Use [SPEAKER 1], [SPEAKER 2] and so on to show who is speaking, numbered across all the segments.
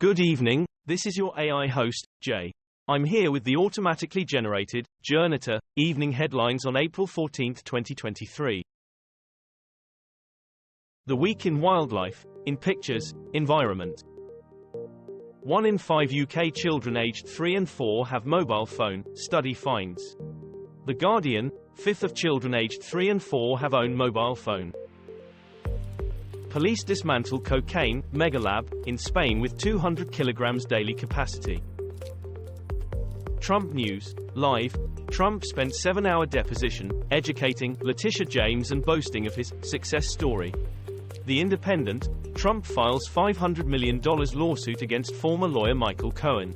[SPEAKER 1] Good evening, this is your AI host, Jay. I'm here with the automatically generated, Journato, evening headlines on April 14, 2023. The Week in Wildlife, in Pictures, Environment. 1 in 5 UK children aged 3 and 4 have mobile phone, study finds. The Guardian, 5th of children aged 3 and 4 have own mobile phone. Police dismantle cocaine, megalab, in Spain with 200 kilograms daily capacity. Trump News, Live, Trump spent 7-hour deposition, educating Letitia James and boasting of his success story. The Independent, Trump files $500 million lawsuit against former lawyer Michael Cohen.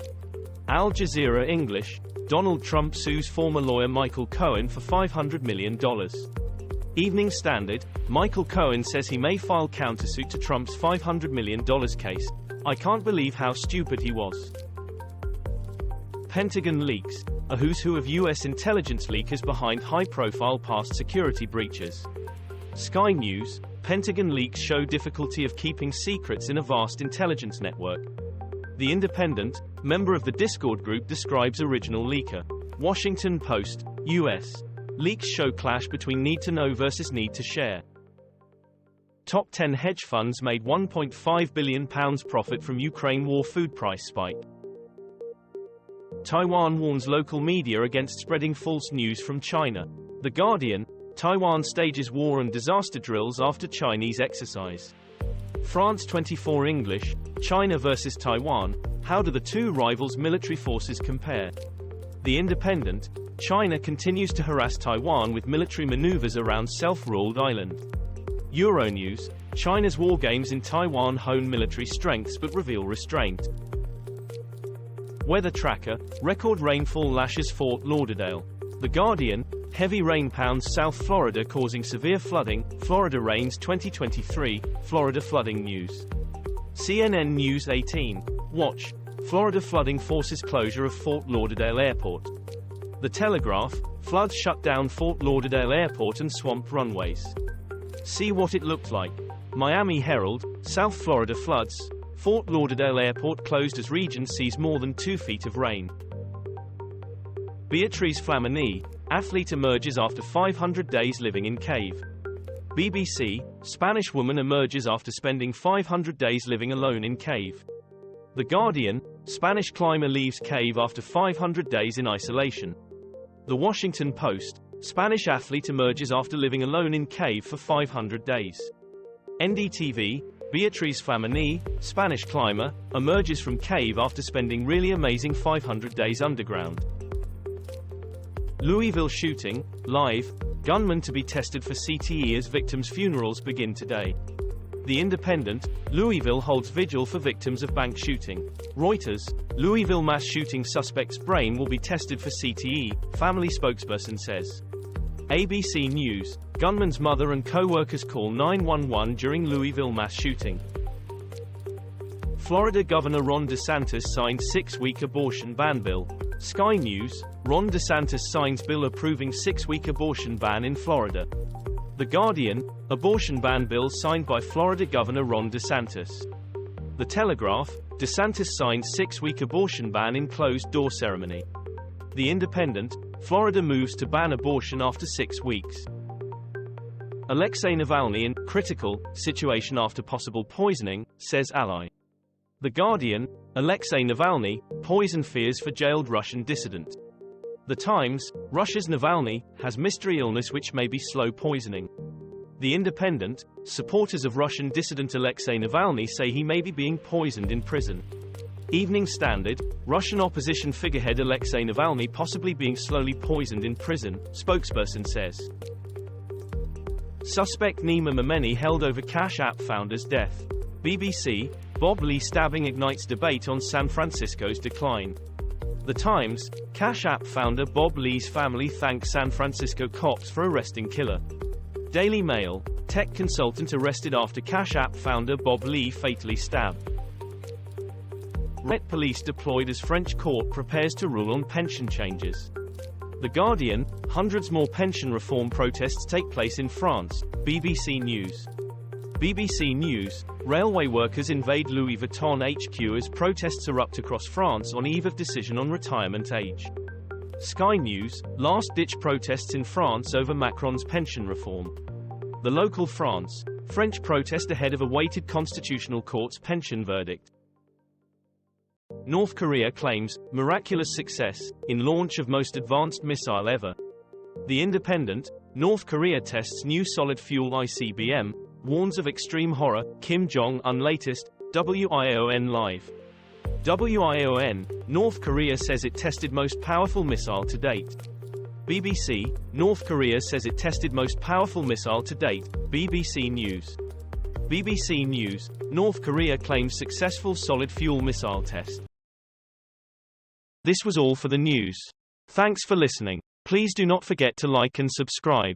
[SPEAKER 1] Al Jazeera English, Donald Trump sues former lawyer Michael Cohen for $500 million. Evening Standard, Michael Cohen says he may file countersuit to Trump's $500 million case. I can't believe how stupid he was. Pentagon leaks, a who's who of U.S. intelligence leakers behind high-profile past security breaches. Sky News, Pentagon leaks show difficulty of keeping secrets in a vast intelligence network. The Independent, member of the Discord group describes original leaker. Washington Post, U.S. Leaks show clash between need to know versus need to share. Top 10 hedge funds made £1.5 billion profit from Ukraine war food price spike. Taiwan warns local media against spreading false news from China. The Guardian, Taiwan stages war and disaster drills after Chinese exercise. France 24 English, China versus Taiwan, how do the two rivals' military forces compare? The Independent, China continues to harass Taiwan with military maneuvers around self-ruled island. Euronews, China's war games in Taiwan hone military strengths but reveal restraint. Weather Tracker, record rainfall lashes Fort Lauderdale. The Guardian, heavy rain pounds South Florida causing severe flooding, Florida rains 2023, Florida flooding news. CNN News 18, watch, Florida flooding forces closure of Fort Lauderdale Airport. The Telegraph, floods shut down Fort Lauderdale Airport and swamped runways. See what it looked like. Miami Herald, South Florida floods, Fort Lauderdale Airport closed as region sees more than 2 feet of rain. Beatriz Flamini, athlete emerges after 500 days living in cave. BBC, Spanish woman emerges after spending 500 days living alone in cave. The Guardian, Spanish climber leaves cave after 500 days in isolation. The Washington Post, Spanish athlete emerges after living alone in cave for 500 days. NDTV, Beatriz Flamini, Spanish climber, emerges from cave after spending really amazing 500 days underground. Louisville shooting, live, gunman to be tested for CTE as victims' funerals begin today. The Independent, Louisville holds vigil for victims of bank shooting. Reuters, Louisville mass shooting suspect's brain will be tested for CTE, family spokesperson says. ABC News, gunman's mother and co-workers call 911 during Louisville mass shooting. Florida Governor Ron DeSantis signs 6-week abortion ban bill. Sky News, Ron DeSantis signs bill approving 6-week abortion ban in Florida. The Guardian, abortion ban bill signed by Florida Governor Ron DeSantis. The Telegraph, DeSantis signs 6-week abortion ban in closed-door ceremony. The Independent, Florida moves to ban abortion after 6 weeks. Alexei Navalny in critical situation after possible poisoning, says ally. The Guardian, Alexei Navalny, poison fears for jailed Russian dissident. The Times, Russia's Navalny, has mystery illness which may be slow poisoning. The Independent, supporters of Russian dissident Alexei Navalny say he may be being poisoned in prison. Evening Standard, Russian opposition figurehead Alexei Navalny possibly being slowly poisoned in prison, spokesperson says. Suspect Nima Momeni held over Cash App founder's death. BBC, Bob Lee stabbing ignites debate on San Francisco's decline. The Times, Cash App founder Bob Lee's family thanks San Francisco cops for arresting killer. Daily Mail, tech consultant arrested after Cash App founder Bob Lee fatally stabbed. Riot police deployed as French court prepares to rule on pension changes. The Guardian, hundreds more pension reform protests take place in France, BBC News. BBC News, railway workers invade Louis Vuitton HQ as protests erupt across France on eve of decision on retirement age. Sky News, last-ditch protests in France over Macron's pension reform. The Local France, French protest ahead of awaited Constitutional Court's pension verdict. North Korea claims miraculous success in launch of most advanced missile ever. The Independent, North Korea tests new solid-fuel ICBM, warns of extreme horror, Kim Jong-un latest, WION Live. WION, North Korea says it tested most powerful missile to date. BBC, North Korea says it tested most powerful missile to date, BBC News. BBC News, North Korea claims successful solid-fuel missile test. This was all for the news. Thanks for listening. Please do not forget to like and subscribe.